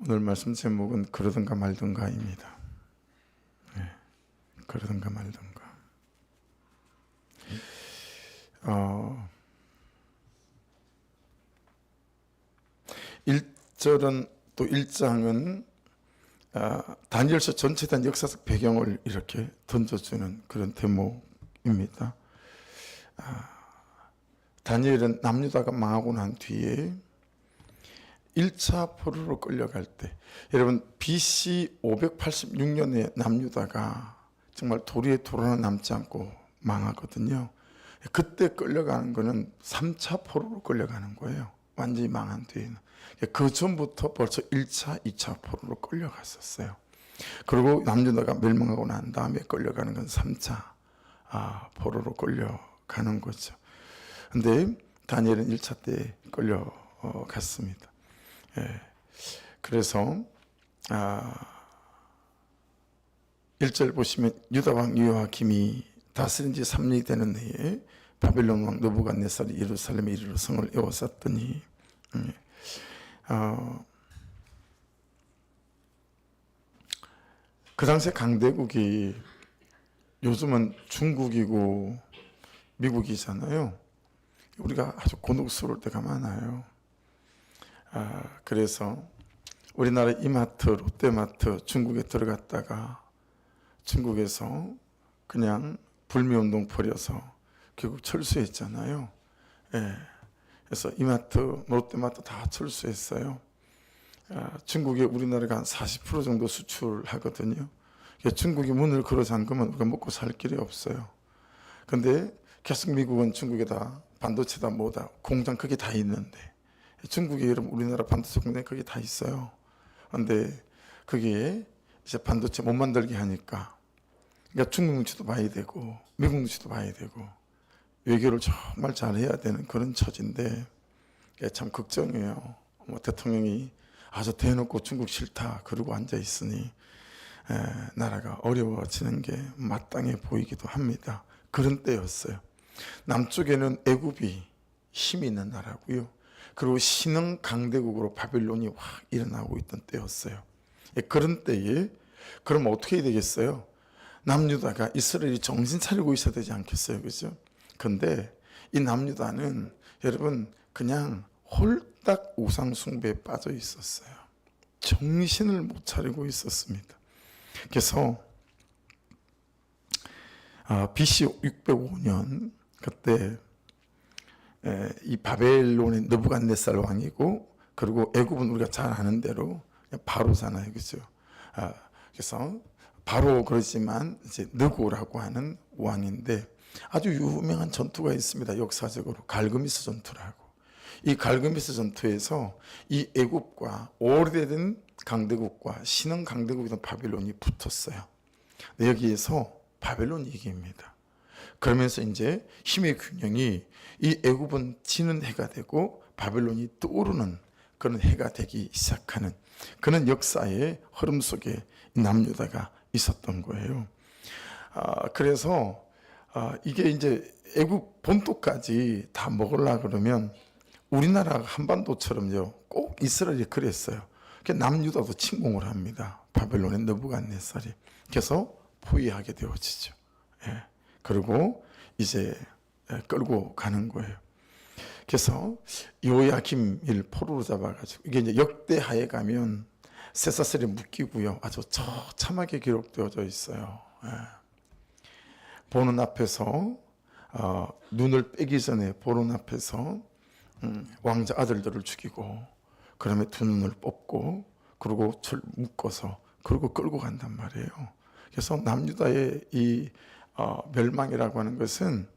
오늘 말씀 제목은 그러든가 말든가입니다. 네, 그러든가 말든가. 1절은 또 1장은 다니엘서 전체에 대한 역사적 배경을 이렇게 던져주는 그런 대목입니다. 다니엘은 남유다가 망하고 난 뒤에 1차 포로로 끌려갈 때, 여러분 BC 586년에 남유다가 정말 도리에 도로나 남지 않고 망하거든요. 그때 끌려가는 거는 3차 포로로 끌려가는 거예요. 완전히 망한 뒤에는. 그 전부터 벌써 1차, 2차 포로로 끌려갔었어요. 그리고 남유다가 멸망하고 난 다음에 끌려가는 건 3차 포로로 끌려가는 거죠. 근데 다니엘은 1차 때 끌려갔습니다. 그래서 1절 보시면 유다 왕 요아김이 다스린 지 3년이 되는 해에 바벨론 왕 느부갓네살이 예루살렘에 이르러 성을 에워쌌더니 그 당시에 강대국이 요즘은 중국이고 미국이잖아요. 우리가 아주 곤혹스러울 때가 많아요. 그래서 우리나라 이마트, 롯데마트 중국에 들어갔다가 중국에서 그냥 불매운동 벌여서 결국 철수했잖아요. 그래서 이마트, 롯데마트 다 철수했어요. 중국에 우리나라가 한 40% 정도 수출하거든요. 중국이 문을 걸어 잠그면 우리가 먹고 살 길이 없어요. 근데 계속 미국은 중국에다 반도체다 뭐다 공장 그게 다 있는데, 중국에 여러분 우리나라 반도체 공장이 거기 다 있어요. 근데 그게 이제 반도체 못 만들게 하니까, 그러니까 중국 눈치도 봐야 되고 미국 눈치도 봐야 되고 외교를 정말 잘해야 되는 그런 처지인데 참 걱정이에요. 대통령이 아주 대놓고 중국 싫다 그러고 앉아 있으니 나라가 어려워지는 게 마땅해 보이기도 합니다. 그런 때였어요. 남쪽에는 애굽이 힘이 있는 나라고요. 그리고 신흥 강대국으로 바벨론이 확 일어나고 있던 때였어요. 그런 때에 그럼 어떻게 해야 되겠어요? 남유다가 이스라엘이 정신 차리고 있어야 되지 않겠어요? 그죠? 근데 이 남유다는 여러분 그냥 홀딱 우상 숭배에 빠져 있었어요. 정신을 못 차리고 있었습니다. 그래서 BC 605년 그때 이 바벨론의 느부갓네살 왕이고, 그리고 애굽은 우리가 잘 아는 대로 바로잖아요, 그죠? 그래서 바로 그러지만 이제 느고라고 하는 왕인데 아주 유명한 전투가 있습니다. 역사적으로 갈그미스 전투라고. 이 갈그미스 전투에서 이 애굽과 오래된 강대국과 신흥 강대국이던 바벨론이 붙었어요. 여기에서 바벨론이 이깁니다. 그러면서 이제 힘의 균형이 이 애굽은 지는 해가 되고 바벨론이 떠오르는 그런 해가 되기 시작하는 그런 역사의 흐름 속에 남유다가 있었던 거예요. 그래서 이게 이제 애굽 본토까지 다 먹으려고 그러면 우리나라 한반도처럼요 꼭 이스라엘이 그랬어요. 남유다도 침공을 합니다. 바벨론의 느부갓네살이. 그래서 포위하게 되어지죠. 그리고 이제 끌고 가는 거예요. 그래서 요야김을 포로로 잡아가지고, 이게 이제 역대하에 가면 쇠사슬에 묶이고요. 아주 처참하게 기록되어져 있어요. 보는 앞에서 눈을 빼기 전에 보는 앞에서 왕자 아들들을 죽이고, 그다음에 두 눈을 뽑고, 그리고 묶어서 그리고 끌고 간단 말이에요. 그래서 남유다의 이 멸망이라고 하는 것은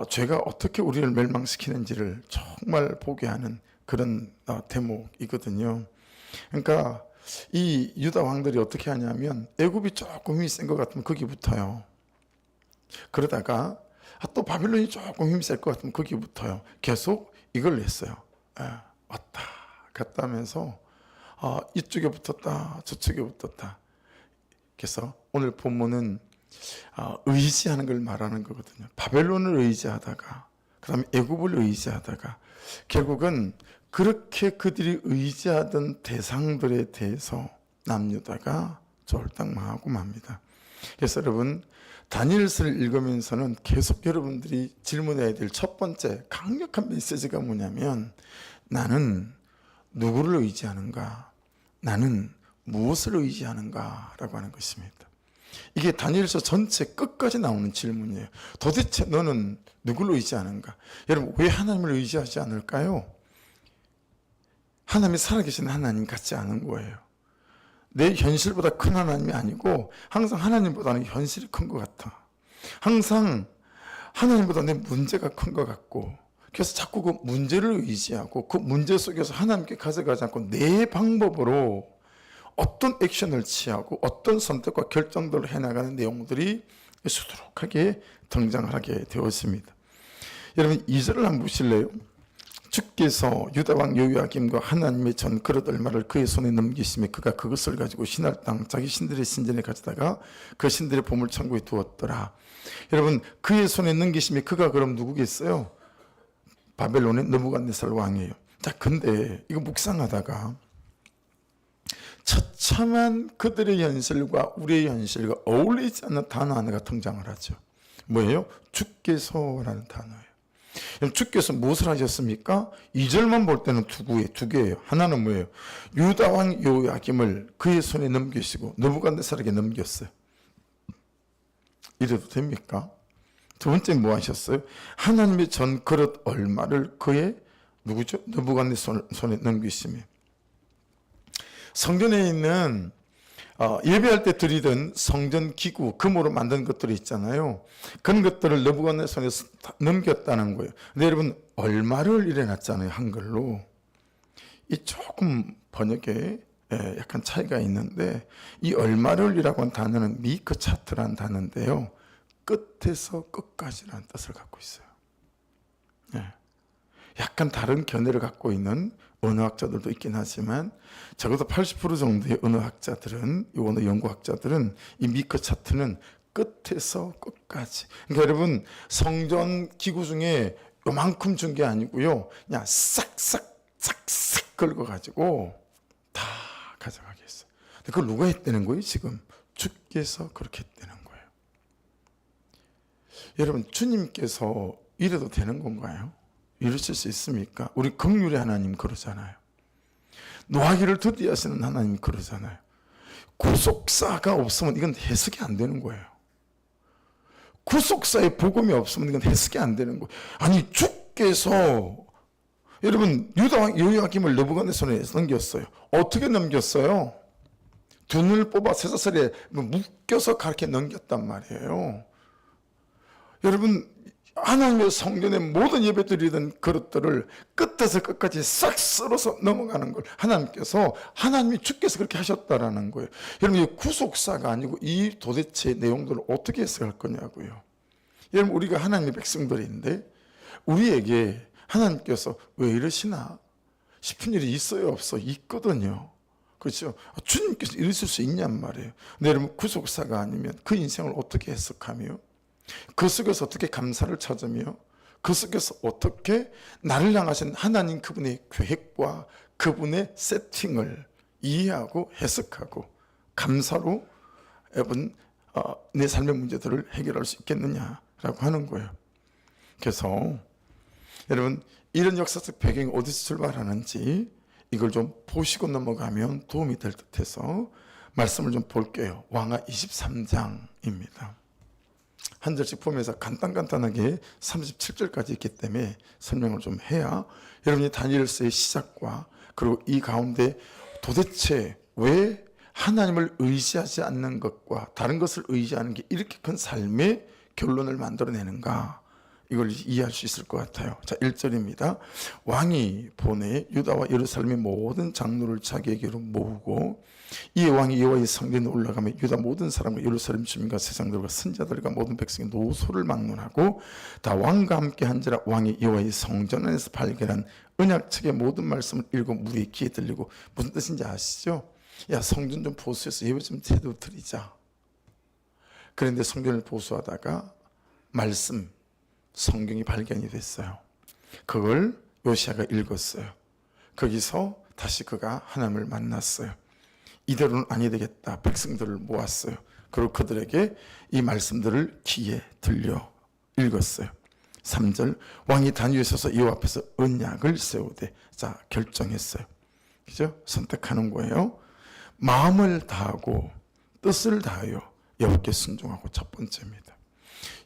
죄가 어떻게 우리를 멸망시키는지를 정말 보게 하는 그런 대목이거든요. 그러니까 이 유다 왕들이 어떻게 하냐면 애굽이 조금 힘이 센 것 같으면 거기 붙어요. 그러다가 또 바벨론이 조금 힘이 셀 것 같으면 거기 붙어요. 계속 이걸 했어요. 왔다 갔다 하면서 이쪽에 붙었다 저쪽에 붙었다. 그래서 오늘 본문은 의지하는 걸 말하는 거거든요. 바벨론을 의지하다가, 그 다음에 애굽을 의지하다가 결국은 그렇게 그들이 의지하던 대상들에 대해서 남유다가 쫄딱 망하고 맙니다. 그래서 여러분, 다니엘서를 읽으면서는 계속 여러분들이 질문해야 될 첫 번째 강력한 메시지가 뭐냐면, 나는 누구를 의지하는가? 나는 무엇을 의지하는가? 라고 하는 것입니다. 이게 다니엘서 전체 끝까지 나오는 질문이에요. 도대체 너는 누구를 의지하는가? 여러분, 왜 하나님을 의지하지 않을까요? 하나님이 살아계신 하나님 같지 않은 거예요. 내 현실보다 큰 하나님이 아니고 항상 하나님보다는 현실이 큰 것 같아. 항상 하나님보다 내 문제가 큰 것 같고, 그래서 자꾸 그 문제를 의지하고 그 문제 속에서 하나님께 가져가지 않고 내 방법으로 어떤 액션을 취하고 어떤 선택과 결정들을 해나가는 내용들이 수두룩하게 등장을 하게 되었습니다. 여러분, 2절을 한번 보실래요? 주께서 유다왕 요야김과 하나님의 전 그릇 얼마를 그의 손에 넘기시며 그가 그것을 가지고 신할 땅 자기 신들의 신전에 가져다가 그 신들의 보물창고에 두었더라. 여러분, 그의 손에 넘기시며 그가 그럼 누구겠어요? 바벨론의 느부갓네살 왕이에요. 자, 근데 이거 묵상하다가 처참한 그들의 현실과 우리의 현실과 어울리지 않는 단어 하나가 등장을 하죠. 뭐예요? 주께서라는 단어예요. 주께서 무엇을 하셨습니까? 2절만 볼 때는 두 개예요. 하나는 뭐예요? 유다왕 요야김을 그의 손에 넘기시고 느부갓네살에게 넘겼어요. 이래도 됩니까? 두 번째 뭐 하셨어요? 하나님의 전 그릇 얼마를 그의 누구죠? 느부갓네살 손에 넘기시며 성전에 있는 예배할 때 드리던 성전 기구, 금으로 만든 것들이 있잖아요. 그런 것들을 느부갓네살에 넘겼다는 거예요. 근데 여러분, 얼마를 일어났잖아요, 한글로. 이 조금 번역에 약간 차이가 있는데, 이 얼마를이라고 하는 단어는 미크 차트라는 단어인데요, 끝에서 끝까지라는 뜻을 갖고 있어요. 약간 다른 견해를 갖고 있는 언어학자들도 있긴 하지만 적어도 80% 정도의 언어학자들은, 이 언어 연구학자들은 이 미크 차트는 끝에서 끝까지, 그러니까 여러분, 성전 기구 중에 요만큼 준 게 아니고요, 그냥 싹싹 긁어가지고 다 가져가겠어요. 근데 그걸 누가 했다는 거예요? 지금 주께서 그렇게 했다는 거예요. 여러분, 주님께서 이래도 되는 건가요? 이러실 수 있습니까? 우리 긍휼의 하나님 그러잖아요. 노하기를 드디어 하시는 하나님 그러잖아요. 구속사가 없으면 이건 해석이 안 되는 거예요. 구속사의 복음이 없으면 이건 해석이 안 되는 거예요. 아니, 주께서 여러분, 유다왕 요야김을 느부갓네살에 넘겼어요. 어떻게 넘겼어요? 두 눈을 뽑아 쇠사슬에 묶여서 그렇게 넘겼단 말이에요. 여러분, 하나님의 성전의 모든 예배 드리던 그릇들을 끝에서 끝까지 싹 썰어서 넘어가는 걸 하나님이 주께서 그렇게 하셨다라는 거예요. 여러분, 이 구속사가 아니고 이 도대체 내용들을 어떻게 해석할 거냐고요. 여러분, 우리가 하나님의 백성들인데 우리에게 하나님께서 왜 이러시나 싶은 일이 있어요, 없어? 있거든요. 그렇죠? 주님께서 이러실 수 있냔 말이에요. 근데 여러분, 구속사가 아니면 그 인생을 어떻게 해석하며, 그 속에서 어떻게 감사를 찾으며, 그 속에서 어떻게 나를 향하신 하나님 그분의 계획과 그분의 세팅을 이해하고 해석하고 감사로 여러분 내 삶의 문제들을 해결할 수 있겠느냐라고 하는 거예요. 그래서 여러분, 이런 역사적 배경이 어디서 출발하는지 이걸 좀 보시고 넘어가면 도움이 될 듯해서 말씀을 좀 볼게요. 왕하 23장입니다. 한 절씩 보면서 간단하게 37절까지 있기 때문에 설명을 좀 해야 여러분이 다니엘서의 시작과 그리고 이 가운데 도대체 왜 하나님을 의지하지 않는 것과 다른 것을 의지하는 게 이렇게 큰 삶의 결론을 만들어내는가, 이걸 이해할 수 있을 것 같아요. 자, 1절입니다. 왕이 보내 유다와 예루살렘의 모든 장로를 자기에게로 모으고 이에 왕이 여호와의 성전에 올라가며 유다 모든 사람과 예루살렘 주민과 세상들과 선자들과 모든 백성의 노소를 막론하고 다 왕과 함께 한지라 왕이 여호와의 성전 안에서 발견한 언약책의 모든 말씀을 읽고 무리의 귀에 들리고. 무슨 뜻인지 아시죠? 야, 성전 좀 보수해서 예배 좀 제대로 드리자. 그런데 성전을 보수하다가 말씀, 성경이 발견이 됐어요. 그걸 요시야가 읽었어요. 거기서 다시 그가 하나님을 만났어요. 이대로는 아니 되겠다. 백성들을 모았어요. 그리고 그들에게 이 말씀들을 귀에 들려 읽었어요. 3절, 왕이 단 위에 서서 여호와 앞에서 언약을 세우되, 자, 결정했어요. 그죠? 선택하는 거예요. 마음을 다하고 뜻을 다하여 여호와께 순종하고, 첫 번째입니다.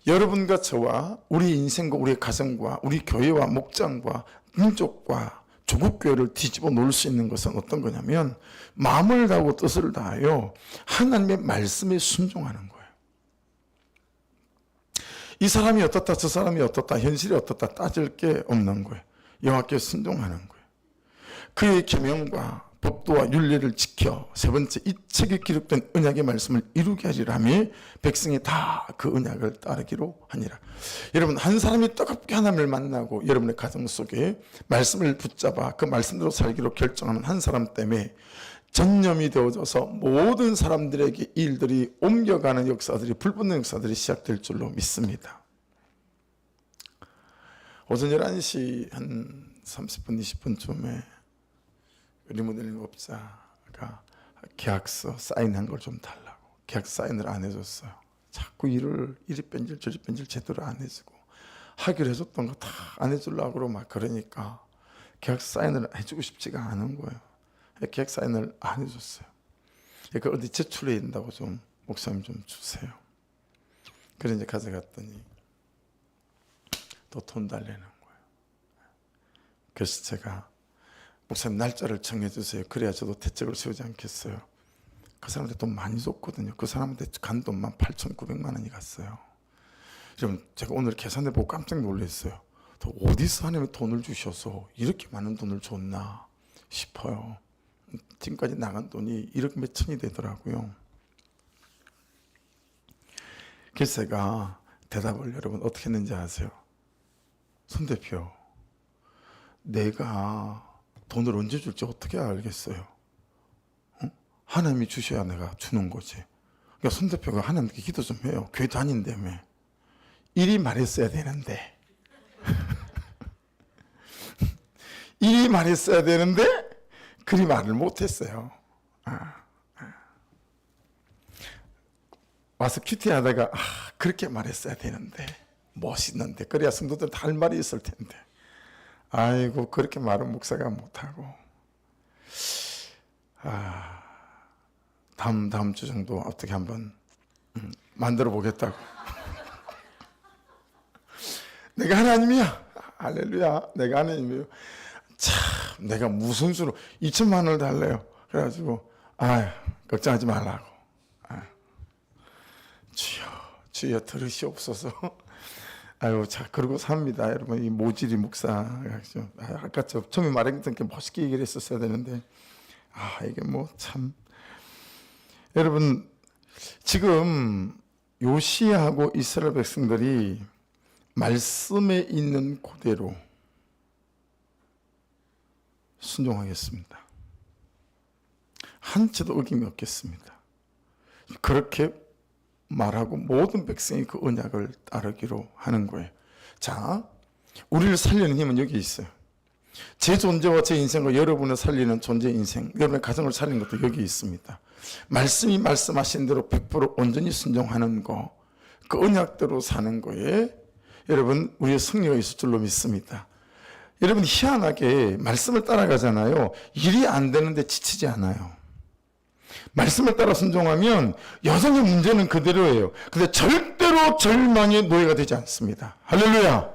여러분과 저와 우리 인생과 우리 가정과 우리 교회와 목장과 민족과 조국교회를 뒤집어 놓을 수 있는 것은 어떤 거냐면, 마음을 다하고 뜻을 다하여 하나님의 말씀에 순종하는 거예요. 이 사람이 어떻다 저 사람이 어떻다 현실이 어떻다 따질 게 없는 거예요. 여호와께 순종하는 거예요. 그의 계명과 법도와 윤리를 지켜, 세 번째, 이 책에 기록된 언약의 말씀을 이루게 하리라며 백성이 다 그 언약을 따르기로 하니라. 여러분, 한 사람이 뜨겁게 하나님을 만나고 여러분의 가정 속에 말씀을 붙잡아 그 말씀대로 살기로 결정하는 한 사람 때문에 전념이 되어져서 모든 사람들에게 이 일들이 옮겨가는 역사들이, 불붙는 역사들이 시작될 줄로 믿습니다. 오전 11시 한 30분 20분쯤에 리모델링 업자가 계약서 사인한 걸 좀 달라고, 계약서 사인을 안 해줬어요. 자꾸 이리 뺀질 저리 뺀질 제대로 안 해주고, 하기로 해줬던 거 다 안 해주려고 막 그러니까 계약서 사인을 해주고 싶지가 않은 거예요. 계약 사인을 안 해줬어요. 그러니까 어디 제출해야 된다고 좀, 목사님 좀 주세요. 그래 이제 가져갔더니 또 돈 달라는 거예요. 그래서 제가, 목사님 날짜를 정해주세요. 그래야 저도 대책을 세우지 않겠어요. 그 사람한테 돈 많이 줬거든요. 그 사람한테 간 돈만 8,900만 원이 갔어요. 여러분, 제가 오늘 계산해보고 깜짝 놀랐어요. 또 어디서 하나님이 돈을 주셔서 이렇게 많은 돈을 줬나 싶어요. 지금까지 나간 돈이 1억 몇 천이 되더라고요. 그래서 제가 대답을 여러분 어떻게 했는지 아세요? 손 대표, 내가 돈을 언제 줄지 어떻게 알겠어요? 하나님이 주셔야 내가 주는 거지. 그러니까 손 대표가 하나님께 기도 좀 해요. 교회 다닌다며. 이리 말했어야 되는데. 이리 말했어야 되는데 그리 말을 못했어요. 와서 큐티하다가 그렇게 말했어야 되는데, 멋있는데, 그래야 성도들 다 할 말이 있을 텐데, 아이고 그렇게 말은 목사가 못하고, 다음 주 정도 어떻게 한번 만들어 보겠다고. 내가 하나님이야. 할렐루야. 내가 하나님이에요. 참, 내가 무슨 수로 2천만 원을 달래요. 그래가지고, 걱정하지 말라고. 주여 들으시옵소서. 자, 그러고 삽니다. 여러분, 이 모질이 목사. 아까 처음에 말했던 게 멋있게 얘기를 했었어야 되는데, 이게 뭐 참. 여러분, 지금 요시야하고 이스라엘 백성들이 말씀에 있는 그대로 순종하겠습니다. 한치도 어김이 없겠습니다. 그렇게 말하고 모든 백성이 그 언약을 따르기로 하는 거예요. 자, 우리를 살리는 힘은 여기 있어요. 제 존재와 제 인생과 여러분을 살리는 존재 인생, 여러분의 가정을 살리는 것도 여기 있습니다. 말씀이 말씀하신 대로 100% 온전히 순종하는 거, 그 언약대로 사는 거에 여러분 우리의 승리가 있을 줄로 믿습니다. 여러분, 희한하게 말씀을 따라가잖아요. 일이 안 되는데 지치지 않아요. 말씀을 따라 순종하면 여전히 문제는 그대로예요. 근데 절대로 절망의 노예가 되지 않습니다. 할렐루야.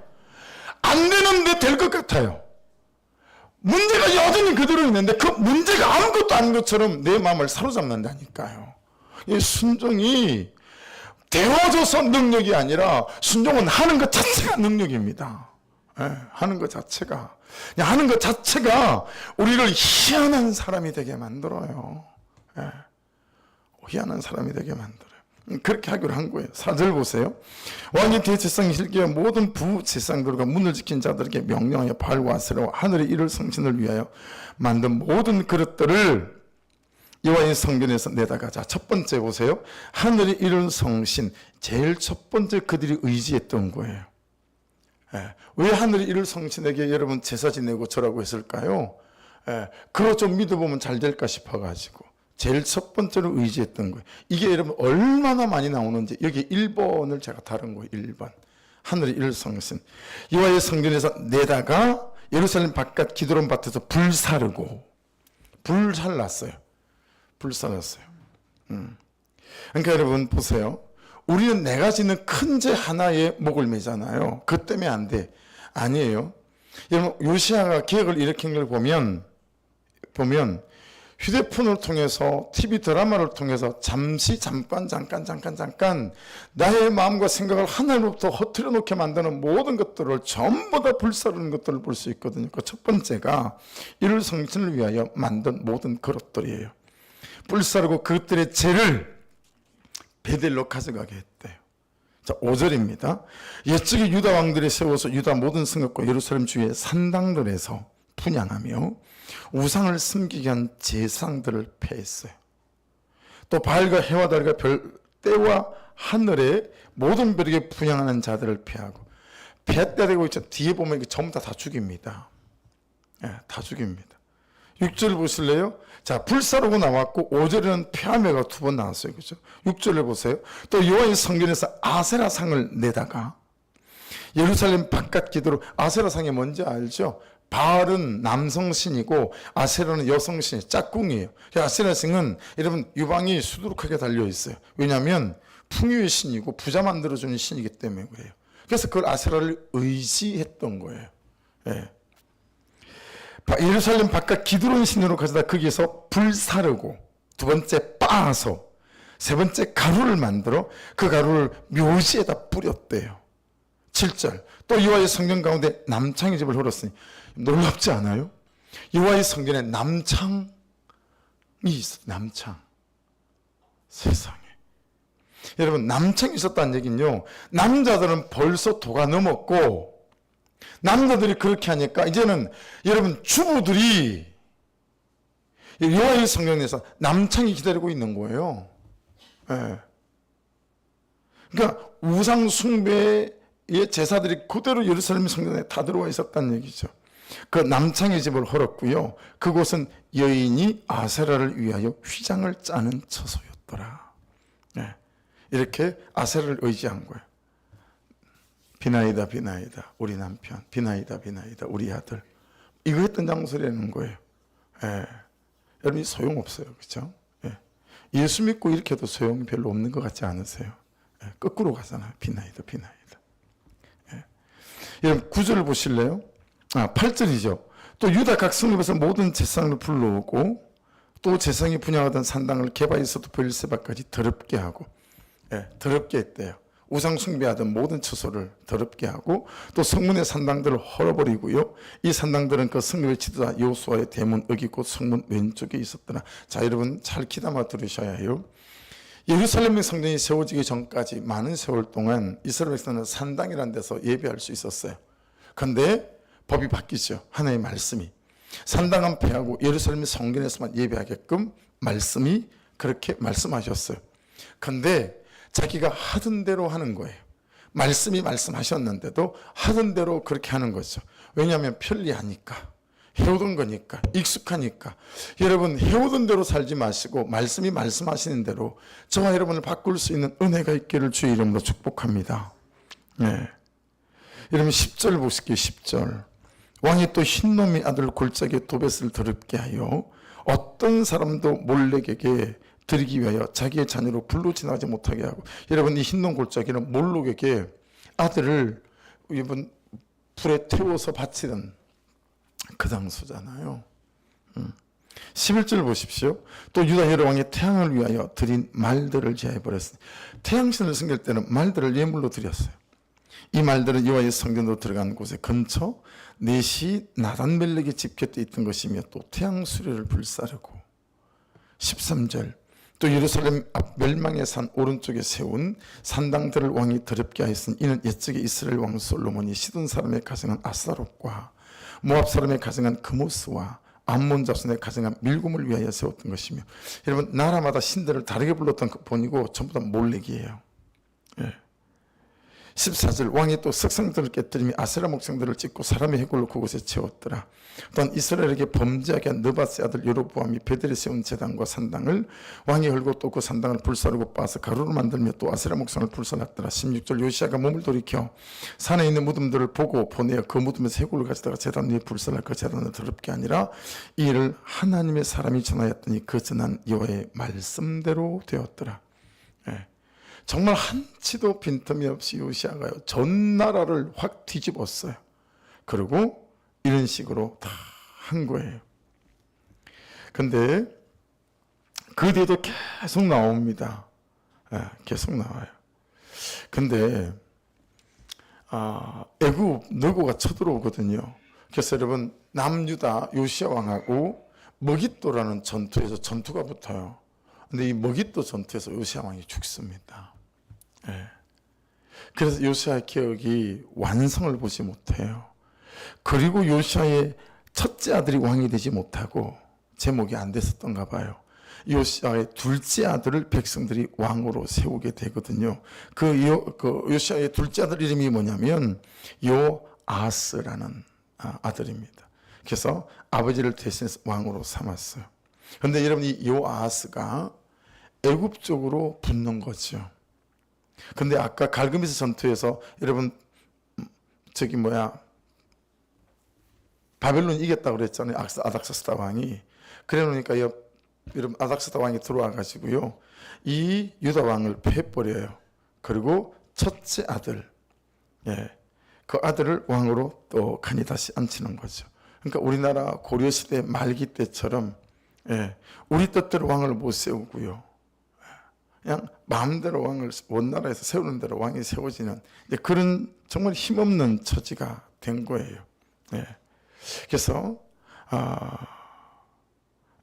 안 되는데 될 것 같아요. 문제가 여전히 그대로 있는데 그 문제가 아무것도 아닌 것처럼 내 마음을 사로잡는다니까요. 이 순종이 되어져서 능력이 아니라, 순종은 하는 것 자체가 능력입니다. 하는 것 자체가, 하는 것 자체가 우리를 희한한 사람이 되게 만들어요. 희한한 사람이 되게 만들어요. 그렇게 하기로 한 거예요. 4절 보세요. 왕이 대제사장 hil기야 모든 부제사장들과 문을 지킨 자들에게 명령하여 발과 아세라와 하늘의 이를 성신을 위하여 만든 모든 그릇들을 여호와의 성전에서 내다가자. 첫 번째 보세요. 하늘의 이룬 성신, 제일 첫 번째 그들이 의지했던 거예요. 왜 하늘의 이룬 성신에게 여러분 제사 지내고 절하고 했을까요? 그거 좀 믿어보면 잘 될까 싶어가지고 제일 첫 번째로 의지했던 거예요. 이게 여러분 얼마나 많이 나오는지 여기 1번을 제가 다룬 거예요. 1번. 하늘의 일성신. 여호와의 성전에서 내다가 예루살렘 바깥 기드론 밭에서 불사르고 불살랐어요. 불살랐어요. 그러니까 여러분 보세요. 우리는 내가 짓는 큰 죄 하나에 목을 매잖아요. 그 때문에 안 돼. 아니에요. 여러분 요시야가 개혁을 일으킨 걸 보면 휴대폰을 통해서 TV 드라마를 통해서 잠깐 나의 마음과 생각을 하나로부터 허트려 놓게 만드는 모든 것들을 전부 다 불사르는 것들을 볼 수 있거든요. 그 첫 번째가 이를 성신을 위하여 만든 모든 그릇들이에요. 불사르고 그것들의 죄를 베델로 가져가게 했대요. 자, 5절입니다. 옛적에 유다 왕들이 세워서 유다 모든 성읍과 예루살렘 주위의 산당들에서 분향하며 우상을 숨기게 한 제상들을 폐했어요. 또 바알과 해와 달과 별 때와 하늘의 모든 별에게 분향하는 자들을 폐하고 폐했다 되고 있죠. 뒤에 보면 이게 전부 다 죽입니다. 다 죽입니다. 6절 보실래요? 자, 불사르고 나왔고 5절에는 폐하매가 2번 나왔어요. 그죠? 6절을 보세요. 또 여호와의 성전에서 아세라상을 내다가 예루살렘 바깥 기도로 아세라상이 뭔지 알죠? 바알은 남성신이고 아세라는 여성신, 짝꿍이에요. 아세라상은 여러분 유방이 수두룩하게 달려 있어요. 왜냐하면 풍요의 신이고 부자 만들어주는 신이기 때문에 그래요. 그래서 그걸 아세라를 의지했던 거예요. 예루살렘 바깥 기드론 신으로 가져다 거기에서 불사르고 두 번째 빻아서 세 번째 가루를 만들어 그 가루를 묘지에다 뿌렸대요. 7절 또 여호와의 성전 가운데 남창의 집을 헐었으니 놀랍지 않아요? 여호와의 성전에 남창이 있어요. 남창. 세상에. 여러분 남창이 있었다는 얘기는요. 남자들은 벌써 도가 넘었고 남자들이 그렇게 하니까 이제는 여러분 주부들이 여호와의 성전에서 남창이 기다리고 있는 거예요. 그러니까 우상 숭배의 제사들이 그대로 예루살렘 성전에 다 들어와 있었다는 얘기죠. 그 남창의 집을 헐었고요. 그곳은 여인이 아세라를 위하여 휘장을 짜는 처소였더라. 이렇게 아세라를 의지한 거예요. 비나이다 비나이다 우리 남편, 비나이다 비나이다 우리 아들, 이거 했던 장소라는 거예요. 여러분 소용없어요. 그렇죠? 예수 믿고 이렇게 해도 소용이 별로 없는 것 같지 않으세요? 거꾸로 가잖아요. 비나이다 비나이다. 여러분 9절을 보실래요? 8절이죠. 또 유다 각 성읍에서 모든 제사장을 불러오고 또 제사장이 분양하던 산당을 게바에서도 브엘세바까지 더럽게 하고 더럽게 했대요. 우상 숭배하던 모든 처소를 더럽게 하고 또 성문의 산당들을 헐어버리고요. 이 산당들은 그 성읍의 지도자 여호수아의 대문 어기고 성문 왼쪽에 있었더라. 자, 여러분 잘 귀담아 들으셔야 해요. 예루살렘의 성전이 세워지기 전까지 많은 세월 동안 이스라엘 백성은 산당이라는 데서 예배할 수 있었어요. 그런데 법이 바뀌죠. 하나님의 말씀이. 산당은 폐하고 예루살렘 성전에서만 예배하게끔 말씀이 그렇게 말씀하셨어요. 그런데 자기가 하던 대로 하는 거예요. 말씀이 말씀하셨는데도 하던 대로 그렇게 하는 거죠. 왜냐하면 편리하니까, 해오던 거니까, 익숙하니까. 여러분 해오던 대로 살지 마시고 말씀이 말씀하시는 대로 저와 여러분을 바꿀 수 있는 은혜가 있기를 주의 이름으로 축복합니다. 여러분 10절 보실게요. 10절 왕이 또 흰놈의 아들 골짜기에 도벳을 더럽게 하여 어떤 사람도 몰렉에게 드리기 위하여 자기의 자녀로 불로 지나가지 못하게 하고. 여러분 이 흰놈 골짜기는 몰록에게 아들을 여러분 불에 태워서 바치는 그 장소잖아요. 11절 보십시오. 또 유다 여러 왕이 태양을 위하여 드린 말들을 제하여버렸으니 태양신을 섬길 때는 말들을 예물로 드렸어요. 이 말들은 여호와의 성전으로 들어간 곳에 근처 넷이 나단멜렉의 집 곁에 있던 것이며 또 태양 수레를 불사르고. 13절 또 예루살렘 앞 멸망의 산 오른쪽에 세운 산당들을 왕이 더럽게 하였으니 이는 옛적에 이스라엘 왕 솔로몬이 시돈 사람의 가정한 아스타롯과 모압 사람의 가정한 그모스와 암몬 자손의 가정한 밀곰을 위하여 세웠던 것이며. 여러분 나라마다 신들을 다르게 불렀던 그 본이고 전부 다 몰렉이에요. 14절 왕이 또 석상들을 깨뜨리며 아세라 목상들을 찍고 사람의 해골로 그곳에 채웠더라. 또한 이스라엘에게 범죄하게 한 느바스의 아들 여로보암이 베델에 세운 제단과 산당을 왕이 헐고 또 그 산당을 불사르고 빻아서 가루를 만들며 또 아세라 목상을 불살랐더라. 16절 요시야가 몸을 돌이켜 산에 있는 무덤들을 보고 보내어 그 무덤에서 해골을 가져다가 제단 위에 불살라 그 제단을 더럽게 아니라 이 일을 하나님의 사람이 전하였더니 그 전한 여호와의 말씀대로 되었더라. 예. 정말 한치도 빈틈이 없이 요시야가요 전 나라를 확 뒤집었어요. 그리고 이런 식으로 다 한 거예요. 근데 그 뒤에도 계속 나옵니다. 계속 나와요. 근데 애굽 너고가 쳐들어오거든요. 그래서 여러분 남유다 요시야 왕하고 머깃도라는 전투에서 전투가 붙어요. 근데 이 머깃도 전투에서 요시야 왕이 죽습니다. 그래서 요시야의 기억이 완성을 보지 못해요. 그리고 요시야의 첫째 아들이 왕이 되지 못하고 제목이 안 됐었던가 봐요. 요시야의 둘째 아들을 백성들이 왕으로 세우게 되거든요. 그 요시야의 둘째 아들 이름이 뭐냐면 요아스라는 아들입니다. 그래서 아버지를 대신해서 왕으로 삼았어요. 그런데 여러분 이 요아스가 애굽 쪽으로 붙는 거죠. 근데 아까 갈그미스 전투에서 여러분 바벨론 이겼다고 그랬잖아요. 아닥사스다 왕이. 그래 놓으니까 여러분 아닥사스다 왕이 들어와 가지고요. 이 유다 왕을 패버려요. 그리고 첫째 아들, 그 아들을 왕으로 또 간이 다시 앉히는 거죠. 그러니까 우리나라 고려시대 말기 때처럼 우리 뜻대로 왕을 못 세우고요. 그냥 마음대로 왕을 원나라에서 세우는 대로 왕이 세워지는 그런 정말 힘없는 처지가 된 거예요. 그래서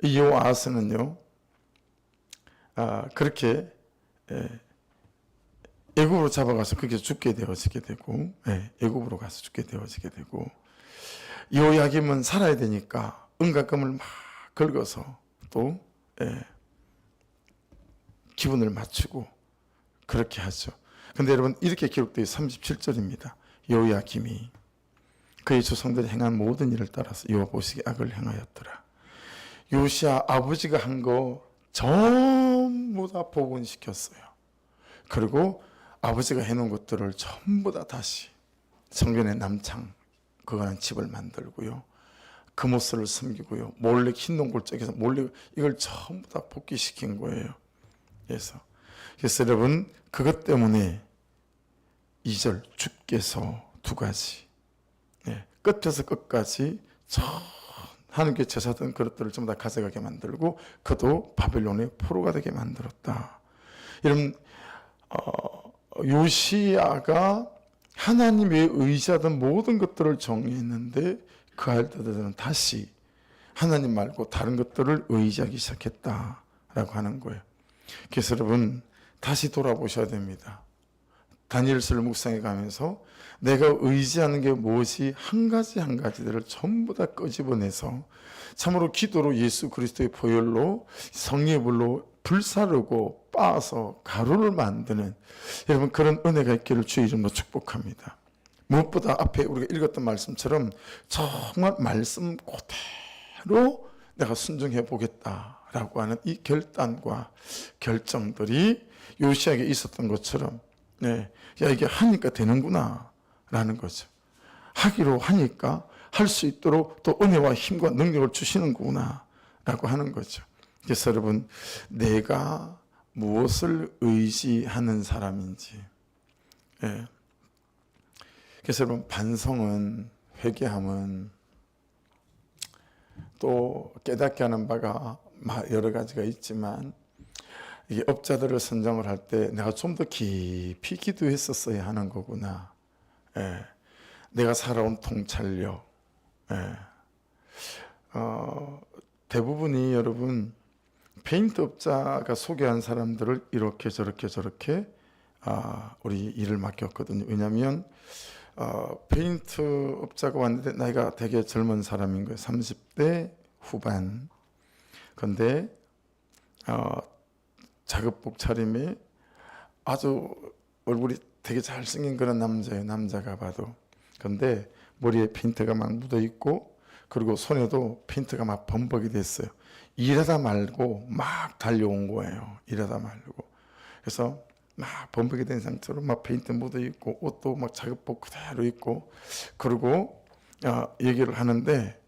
이 요아스는요 그렇게 애굽으로 잡아가서 거기서 죽게 되어지게 되고 애굽으로 가서 죽게 되어지게 되고 요야김은 살아야 되니까 은가금을 막 긁어서 또 기분을 맞추고 그렇게 하죠. 근데 여러분 이렇게 기록되어 37절입니다. 요야김이 그의 조상들이 행한 모든 일을 따라서 여호와 보시기에 악을 행하였더라. 요시야 아버지가 한 거 전부 다 복원시켰어요. 그리고 아버지가 해놓은 것들을 전부 다 다시 성전의 남창 그거는 집을 만들고요. 금오스를 섬기고요. 몰래 흰 동굴 쪽에서 몰래 이걸 전부 다 복귀시킨 거예요. 그래서 여러분 그것 때문에 2절 주께서 두 가지 끝에서 끝까지 하나님께 제사던 그릇들을 전부 다 가져가게 만들고 그도 바벨론의 포로가 되게 만들었다. 여러분 요시야가 하나님의 의지하던 모든 것들을 정리했는데 그 아들들은 다시 하나님 말고 다른 것들을 의지하기 시작했다라고 하는 거예요. 그래서 여러분 다시 돌아보셔야 됩니다. 다니엘서를 묵상해 가면서 내가 의지하는 게 무엇이 한 가지들을 전부 다 끄집어내서 참으로 기도로 예수 그리스도의 보혈로 성령의 불로 불사르고 빻아서 가루를 만드는 여러분 그런 은혜가 있기를 주의 이름으로 축복합니다. 무엇보다 앞에 우리가 읽었던 말씀처럼 정말 말씀 그대로 내가 순종해 보겠다라고 하는 이 결단과 결정들이 요시야에게 있었던 것처럼 야 이게 하니까 되는구나 라는 거죠. 하기로 하니까 할 수 있도록 또 은혜와 힘과 능력을 주시는구나 라고 하는 거죠. 그래서 여러분 내가 무엇을 의지하는 사람인지 그래서 여러분 반성은 회개함은 또 깨닫게 하는 바가 여러 가지가 있지만 이게 업자들을 선정을 할 때 내가 좀 더 깊이 기도했었어야 하는 거구나. 내가 살아온 통찰력. 대부분이 여러분 페인트 업자가 소개한 사람들을 이렇게 저렇게 우리 일을 맡겼거든요. 왜냐하면 페인트 업자가 왔는데 나이가 되게 젊은 사람인 거예요. 30대 후반. 근데 작업복 차림에 아주 얼굴이 되게 잘생긴 그런 남자예요. 남자가 봐도. 근데 머리에 핀트가 막 묻어 있고, 그리고 손에도 핀트가 막 범벅이 됐어요. 일하다 말고 막 달려온 거예요. 일하다 말고. 그래서 막 범벅이 된 상태로 막 핀트 묻어 있고, 옷도 막 작업복 그대로 있고, 그리고 얘기를 하는데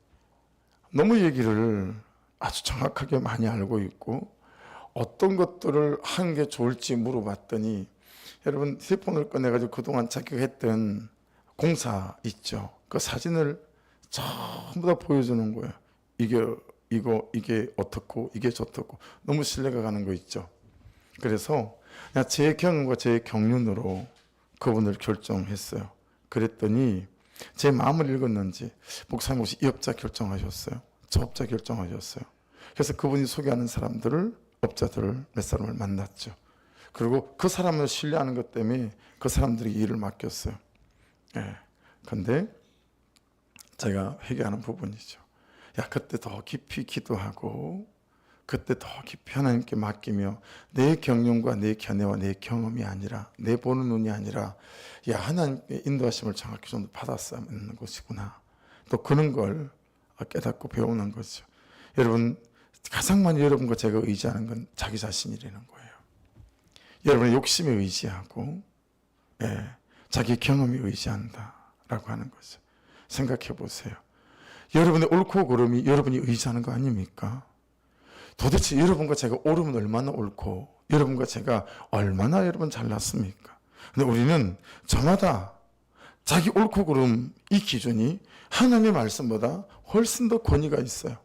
너무 얘기를 아주 정확하게 많이 알고 있고, 어떤 것들을 하는 게 좋을지 물어봤더니, 여러분 휴대폰을 꺼내가지고 그동안 자격했던 공사 있죠. 그 사진을 전부 다 보여주는 거예요. 이게 어떻고 이게 좋다고. 너무 신뢰가 가는 거 있죠. 그래서 그냥 제 경험과 제 경륜으로 그분을 결정했어요. 그랬더니 제 마음을 읽었는지 목사님 혹시 이 업자 결정하셨어요? 저 업자 결정하셨어요? 그래서 그분이 소개하는 업자들을 몇 사람을 만났죠. 그리고 그 사람을 신뢰하는 것 때문에 그 사람들이 일을 맡겼어요. 근데 제가 회개하는 부분이죠. 야, 그때 더 깊이 기도하고, 그때 더 깊이 하나님께 맡기며, 내 경륜과 내 견해와 내 경험이 아니라, 내 보는 눈이 아니라, 야, 하나님의 인도하심을 정확히 좀 받았어야 하는 것이구나. 또 그런 걸 깨닫고 배우는 거죠. 여러분, 가장 많이 여러분과 제가 의지하는 건 자기 자신이라는 거예요. 여러분의 욕심에 의지하고, 자기 경험에 의지한다라고 하는 거죠. 생각해 보세요. 여러분의 옳고 그름이 여러분이 의지하는 거 아닙니까? 도대체 여러분과 제가 옳으면 얼마나 옳고, 여러분과 제가 얼마나 여러분 잘났습니까? 근데 우리는 저마다 자기 옳고 그름 이 기준이 하나님의 말씀보다 훨씬 더 권위가 있어요.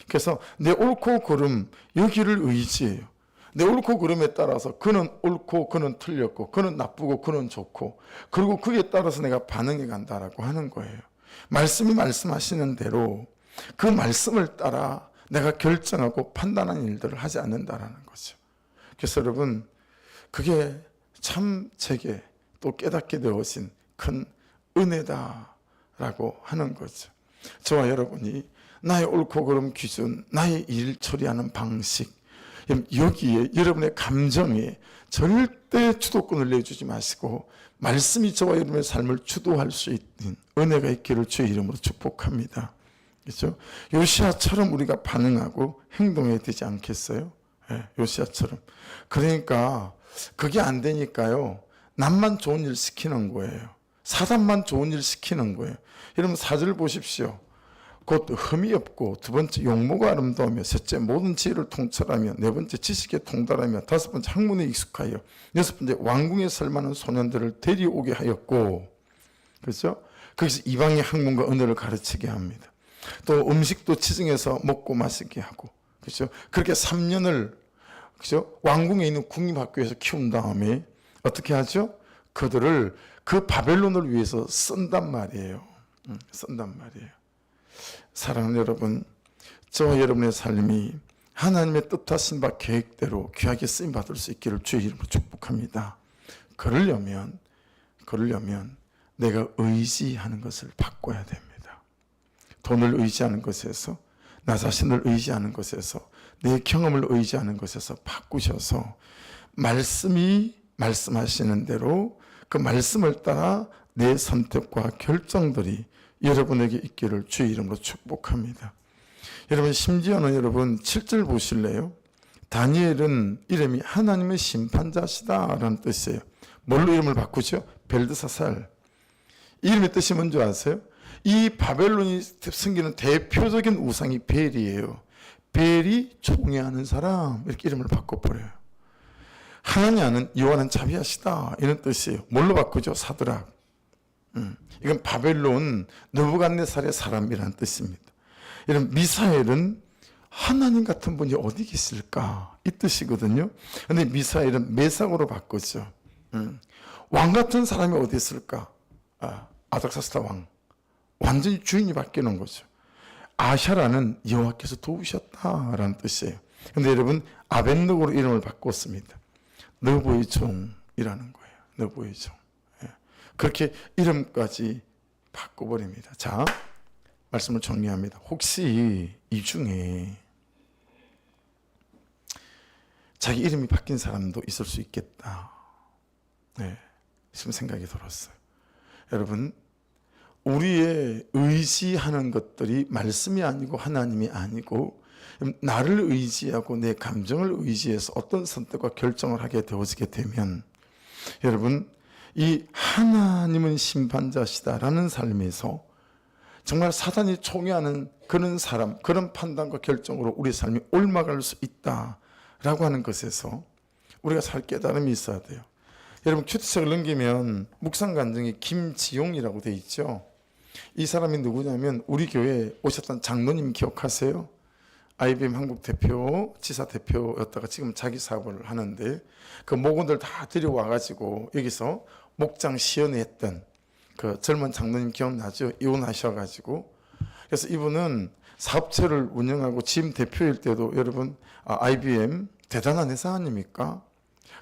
그래서 내 옳고 그름 여기를 의지해요. 내 옳고 그름에 따라서 그는 옳고 그는 틀렸고 그는 나쁘고 그는 좋고, 그리고 그에 따라서 내가 반응해 간다라고 하는 거예요. 말씀이 말씀하시는 대로 그 말씀을 따라 내가 결정하고 판단하는 일들을 하지 않는다라는 거죠. 그래서 여러분, 그게 참 제게 또 깨닫게 되어진 큰 은혜다라고 하는 거죠. 저와 여러분이 나의 옳고 그름 기준, 나의 일 처리하는 방식, 여기에 여러분의 감정에 절대 주도권을 내주지 마시고 말씀이 저와 여러분의 삶을 주도할 수 있는 은혜가 있기를 주의 이름으로 축복합니다. 그렇죠? 요시야처럼 우리가 반응하고 행동해야 되지 않겠어요? 요시야처럼. 그러니까 그게 안 되니까요, 남만 좋은 일 시키는 거예요. 사단만 좋은 일 시키는 거예요. 여러분 4절 보십시오. 곧 흠이 없고, 두 번째 용모가 아름다우며, 셋째 모든 지혜를 통찰하며, 네 번째 지식에 통달하며, 다섯 번째 학문에 익숙하여, 여섯 번째 왕궁에 설만한 소년들을 데려오게 하였고, 그렇죠? 거기서 이방의 학문과 언어를 가르치게 합니다. 또 음식도 지정해서 먹고 마시게 하고, 그렇죠? 그렇게 3년을 그렇죠? 왕궁에 있는 국립학교에서 키운 다음에 어떻게 하죠? 그들을 그 바벨론을 위해서 쓴단 말이에요. 쓴단 말이에요. 사랑하는 여러분, 저와 여러분의 삶이 하나님의 뜻하신 바 계획대로 귀하게 쓰임 받을 수 있기를 주의 이름으로 축복합니다. 그러려면 내가 의지하는 것을 바꿔야 됩니다. 돈을 의지하는 것에서, 나 자신을 의지하는 것에서, 내 경험을 의지하는 것에서 바꾸셔서 말씀이 말씀하시는 대로 그 말씀을 따라 내 선택과 결정들이 여러분에게 있기를 주의 이름으로 축복합니다. 여러분, 심지어는 여러분 7절 보실래요? 다니엘은 이름이 하나님의 심판자시다라는 뜻이에요. 뭘로 이름을 바꾸죠? 벨드사살. 이름의 뜻이 뭔지 아세요? 이 바벨론이 섬기는 대표적인 우상이 벨이에요. 벨이 총애하는 사람, 이렇게 이름을 바꿔버려요. 하나냐는 여호와는 자비하시다, 이런 뜻이에요. 뭘로 바꾸죠? 사드락. 이건 바벨론 느부갓네살의 사람이라는 뜻입니다. 이런 미사엘은 하나님 같은 분이 어디 계실까, 이 뜻이거든요. 근데 미사엘은 메삭으로 바꾸죠. 왕 같은 사람이 어디 있을까? 아닥사스다 왕. 완전히 주인이 바뀌는 거죠. 아샤라는 여호와께서 도우셨다라는 뜻이에요. 근데 여러분, 아벤느고로 이름을 바꿨습니다. 너보의 종이라는 거예요. 너보의 종. 그렇게 이름까지 바꿔버립니다. 자, 말씀을 정리합니다. 혹시 이 중에 자기 이름이 바뀐 사람도 있을 수 있겠다. 네. 지금 생각이 들었어요. 여러분, 우리의 의지하는 것들이 말씀이 아니고 하나님이 아니고 나를 의지하고 내 감정을 의지해서 어떤 선택과 결정을 하게 되어지게 되면, 여러분, 이 하나님은 심판자시다라는 삶에서 정말 사단이 총애하는 그런 사람, 그런 판단과 결정으로 우리 삶이 옮아갈 수 있다라고 하는 것에서 우리가 살 깨달음이 있어야 돼요. 여러분, 큐티책을 넘기면 묵상 간증이 김지용이라고 돼 있죠. 이 사람이 누구냐면 우리 교회에 오셨던 장로님 기억하세요? IBM 한국 대표, 지사 대표였다가 지금 자기 사업을 하는데, 그 목원들 다 데려와가지고 여기서 목장 시연했던 그 젊은 장로님 기억나죠? 이혼하셔가지고. 그래서 이분은 사업체를 운영하고 지금 대표일 때도 여러분, IBM 대단한 회사 아닙니까?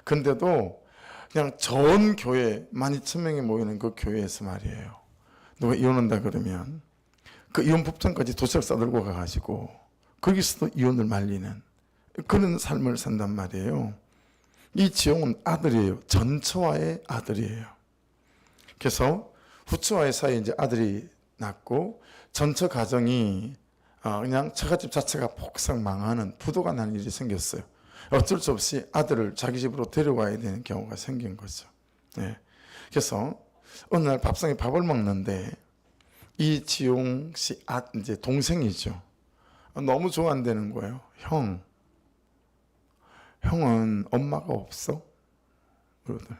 근데도 그냥 전 교회 12,000명이 모이는 그 교회에서 말이에요, 누가 이혼한다 그러면 그 이혼 법정까지 도시락 싸들고 가가지고 거기서도 이혼을 말리는 그런 삶을 산단 말이에요. 이 지용은 아들이에요. 전처와의 아들이에요. 그래서 후처와의 사이에 이제 아들이 낳고 전처 가정이 그냥 처갓집 자체가 폭삭 망하는, 부도가 나는 일이 생겼어요. 어쩔 수 없이 아들을 자기 집으로 데려와야 되는 경우가 생긴 거죠. 네. 그래서 어느 날 밥상에 밥을 먹는데 이 지용 씨 이제 동생이죠. 너무 좋아한다는 거예요. 형은 엄마가 없어? 그러더래.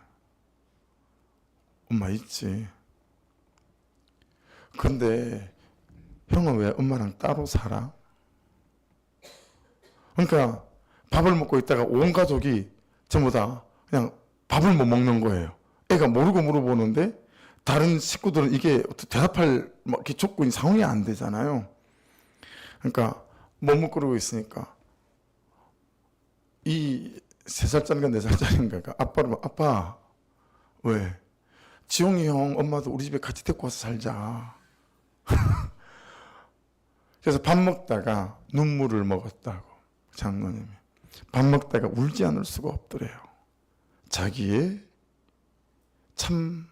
엄마 있지. 근데 형은 왜 엄마랑 따로 살아? 그러니까 밥을 먹고 있다가 온 가족이 전부 다 그냥 밥을 못 먹는 거예요. 애가 모르고 물어보는데 다른 식구들은 이게 대답할 이렇게 족구인 상황이 안 되잖아요. 그러니까 못 그러고 있으니까 이 3살짜리가 4살짜리인가 아빠를 아빠 왜? 지용이 형 엄마도 우리 집에 같이 데리고 와서 살자. 그래서 밥 먹다가 눈물을 먹었다고 장로님이. 밥 먹다가 울지 않을 수가 없더래요. 자기의 참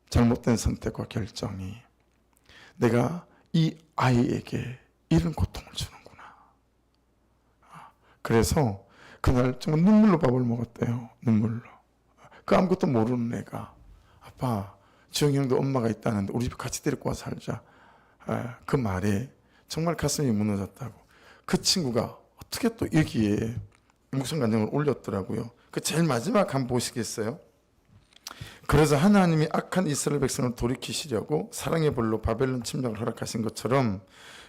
잘못된 선택과 결정이 내가 이 아이에게 이런 고통을 주는구나. 그래서 그날 정말 눈물로 밥을 먹었대요. 눈물로. 그 아무것도 모르는 애가 아빠, 지용이 형도 엄마가 있다는데 우리 집 같이 데리고 와서 살자. 그 말에 정말 가슴이 무너졌다고. 그 친구가 어떻게 또 여기에 묵상 간증을 올렸더라고요. 그 제일 마지막 한번 보시겠어요? 그래서 하나님이 악한 이스라엘 백성을 돌이키시려고 사랑의 벌로 바벨론 침략을 허락하신 것처럼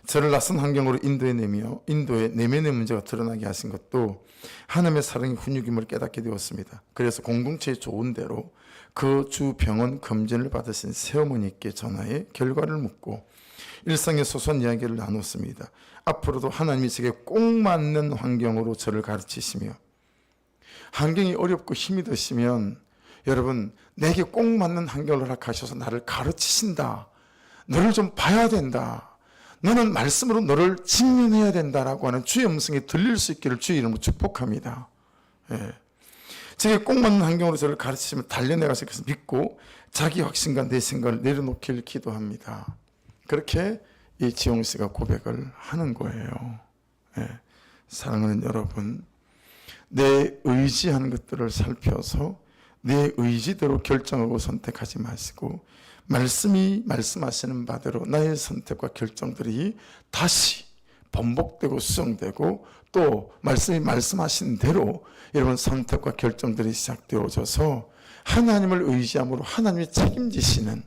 저를 낯선 환경으로 인도해내며 인도의 내면의 문제가 드러나게 하신 것도 하나님의 사랑의 훈육임을 깨닫게 되었습니다. 그래서 공동체의 좋은 대로 그 주 병원 검진을 받으신 새어머니께 전화해 결과를 묻고 일상의 소소한 이야기를 나눴습니다. 앞으로도 하나님이 제게 꼭 맞는 환경으로 저를 가르치시며, 환경이 어렵고 힘이 드시면 여러분 내게 꼭 맞는 환경을 허락하셔서 나를 가르치신다. 너를 좀 봐야 된다. 너는 말씀으로 너를 직면해야 된다라고 하는 주의 음성이 들릴 수 있기를 주의 이름으로 축복합니다. 예. 제게 꼭 맞는 환경으로 저를 가르치시면 달려내가서 믿고 자기 확신과 내 생각을 내려놓기를 기도합니다. 그렇게 이 지용 씨가 고백을 하는 거예요. 예. 사랑하는 여러분, 내 의지하는 것들을 살펴서 내 의지대로 결정하고 선택하지 마시고 말씀이 말씀하시는 바대로 나의 선택과 결정들이 다시 번복되고 수정되고 또 말씀이 말씀하신 대로 여러분 선택과 결정들이 시작되어져서 하나님을 의지함으로 하나님이 책임지시는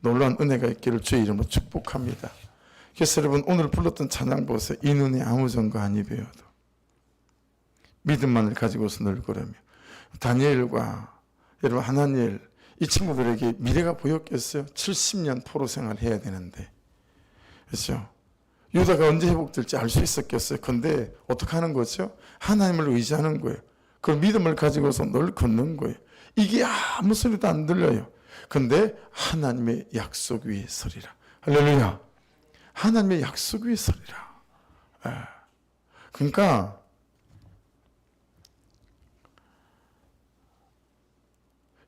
놀라운 은혜가 있기를 주의 이름으로 축복합니다. 그래서 여러분 오늘 불렀던 찬양 보세요. 이 눈에 아무 전거 아니 배워도 믿음만을 가지고서 늘 그러며. 다니엘과 여러분 하나니엘 이 친구들에게 미래가 보였겠어요? 70년 포로 생활해야 되는데, 그렇죠? 유다가 언제 회복될지 알 수 있었겠어요? 근데 어떻게 하는 거죠? 하나님을 의지하는 거예요. 그 믿음을 가지고서 늘 걷는 거예요. 이게 아무 소리도 안 들려요. 근데 하나님의 약속 위에 서리라. 할렐루야. 하나님의 약속 위에 서리라. 그러니까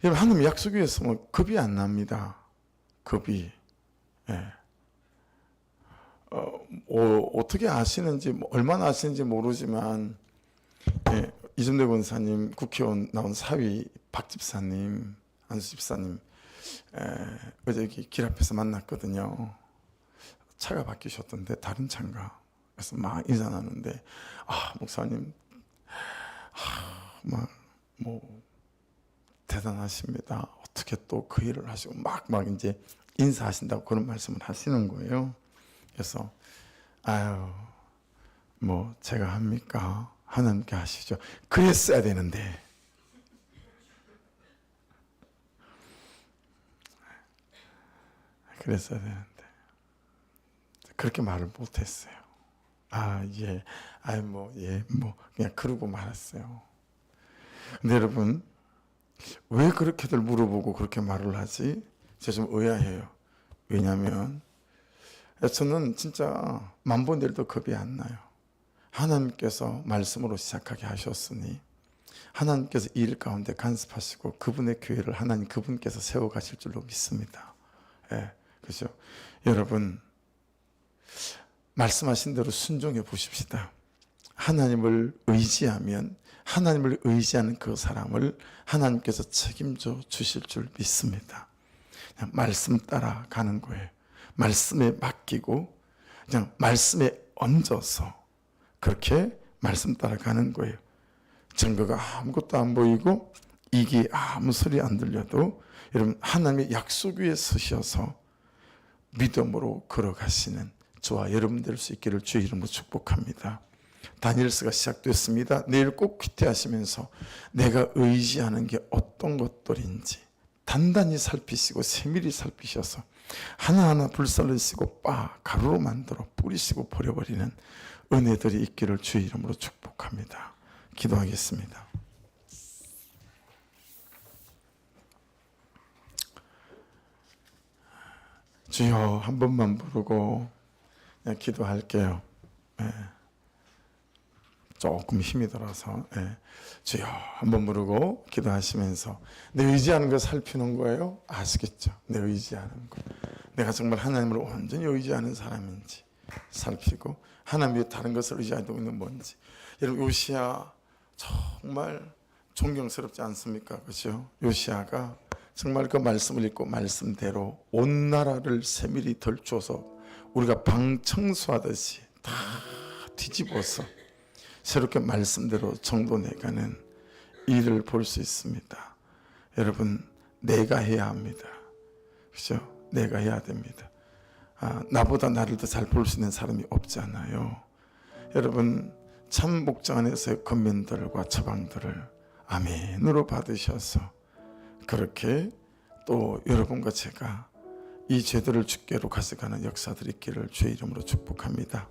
여러분, 하나님 약속 위에 서면 겁이 안 납니다. 겁이. 예. 어떻게 아시는지, 얼마나 아시는지 모르지만, 예, 이준대 권사님, 국회의원 나온 사위 박 집사님, 안수 집사님, 어제 여기 길 앞에서 만났거든요. 차가 바뀌셨던데, 다른 차인가. 그래서 막 인사 나누는데, 목사님, 대단하십니다. 어떻게 또 그 일을 하시고, 막 이제 인사하신다고 그런 말씀을 하시는 거예요. 그래서, 제가 합니까? 하나님께 하시죠. 그랬어야 되는데. 그랬어야 되는데. 그렇게 말을 못했어요. 예. 그냥 그러고 말았어요. 근데 여러분, 왜 그렇게들 물어보고 그렇게 말을 하지? 제가 좀 의아해요. 왜냐하면 저는 진짜 만번일도 겁이 안 나요. 하나님께서 말씀으로 시작하게 하셨으니 하나님께서 이 일 가운데 간섭하시고 그분의 교회를 하나님 그분께서 세워가실 줄로 믿습니다. 그렇죠? 여러분, 말씀하신 대로 순종해 보십시다. 하나님을 의지하면 하나님을 의지하는 그 사람을 하나님께서 책임져 주실 줄 믿습니다. 그냥 말씀 따라 가는 거예요. 말씀에 맡기고 그냥 말씀에 얹어서 그렇게 말씀 따라 가는 거예요. 증거가 아무것도 안 보이고 이게 아무 소리 안 들려도 여러분, 하나님의 약속 위에 서셔서 믿음으로 걸어가시는 저와 여러분 될 수 있기를 주의 이름으로 축복합니다. 다니엘서가 시작됐습니다. 내일 꼭 퀴트하시면서 내가 의지하는 게 어떤 것들인지 단단히 살피시고 세밀히 살피셔서 하나하나 불살르시고 가루로 만들어 뿌리시고 버려버리는 은혜들이 있기를 주의 이름으로 축복합니다. 기도하겠습니다. 주여, 한 번만 부르고 그냥 기도할게요. 조금 힘이 들어서 주여 한번 부르고 기도하시면서 내 의지하는 거 살피는 거예요. 아시겠죠? 내 의지하는 거. 내가 정말 하나님을 완전히 의지하는 사람인지 살피고 하나님 외에 다른 것을 의지하고 있는 뭔지. 여러분, 요시야 정말 존경스럽지 않습니까? 그렇죠? 요시야가 정말 그 말씀을 읽고 말씀대로 온 나라를 세밀히 덜줘서 우리가 방 청소하듯이 다 뒤집어서 새롭게 말씀대로 정돈해가는 일을 볼 수 있습니다. 여러분, 내가 해야 합니다. 그렇죠? 내가 해야 됩니다. 나보다 나를 더 잘 볼 수 있는 사람이 없잖아요. 여러분, 참 목장 안에서의 권면들과 처방들을 아멘으로 받으셔서 그렇게 또 여러분과 제가 이 죄들을 주께로 가져가는 역사들이 있기를 주의 이름으로 축복합니다.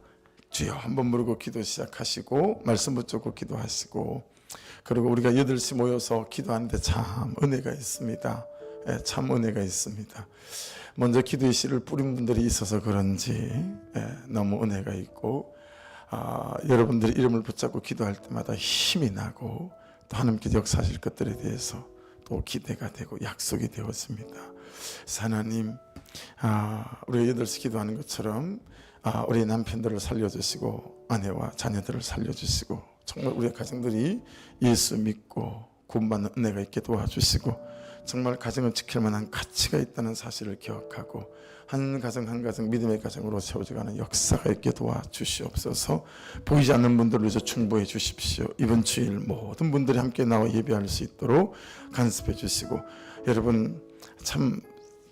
주여 한번 부르고 기도 시작하시고 말씀 붙잡고 기도하시고, 그리고 우리가 8시 모여서 기도하는데 참 은혜가 있습니다. 참 은혜가 있습니다. 먼저 기도의 씨를 뿌린 분들이 있어서 그런지 너무 은혜가 있고, 여러분들이 이름을 붙잡고 기도할 때마다 힘이 나고 또 하나님께서 역사하실 것들에 대해서 또 기대가 되고 약속이 되었습니다. 하나님, 우리가 8시 기도하는 것처럼 우리 남편들을 살려주시고 아내와 자녀들을 살려주시고 정말 우리 가정들이 예수 믿고 구원받는 은혜가 있게 도와주시고 정말 가정을 지킬 만한 가치가 있다는 사실을 기억하고 한 가정 한 가정 믿음의 가정으로 세워져가는 역사가 있게 도와주시옵소서. 보이지 않는 분들을 위해서 충보해 주십시오. 이번 주일 모든 분들이 함께 나와 예배할 수 있도록 간섭해 주시고, 여러분 참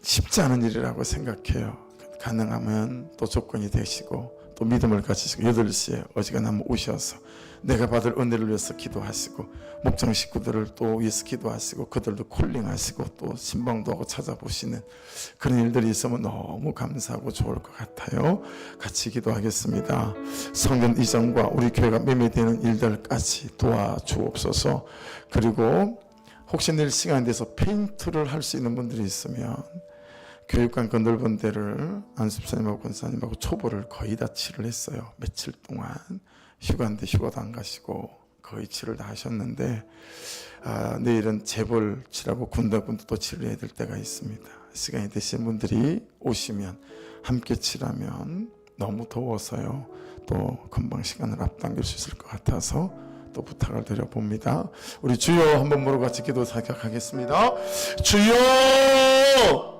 쉽지 않은 일이라고 생각해요. 가능하면 또 조건이 되시고 또 믿음을 가지시고 8시에 어지간하면 오셔서 내가 받을 은혜를 위해서 기도하시고 목장 식구들을 또 위해서 기도하시고 그들도 콜링하시고 또 신방도 하고 찾아보시는 그런 일들이 있으면 너무 감사하고 좋을 것 같아요. 같이 기도하겠습니다. 성전 이전과 우리 교회가 매매되는 일들까지 도와주옵소서. 그리고 혹시 내일 시간이 돼서 페인트를 할 수 있는 분들이 있으면 교육관 그 넓은 데를 안수사님하고 권사님하고 초보를 거의 다 칠을 했어요. 며칠 동안 휴가인데 휴가도 안 가시고 거의 치료를 다 하셨는데 내일은 재볼 치라고 군데군데 또 치료해야 될 때가 있습니다. 시간이 되신 분들이 오시면 함께 치라면 너무 더워서요. 또 금방 시간을 앞당길 수 있을 것 같아서 또 부탁을 드려봅니다. 우리 주여 한번 모두 같이 기도 사격하겠습니다. 주여!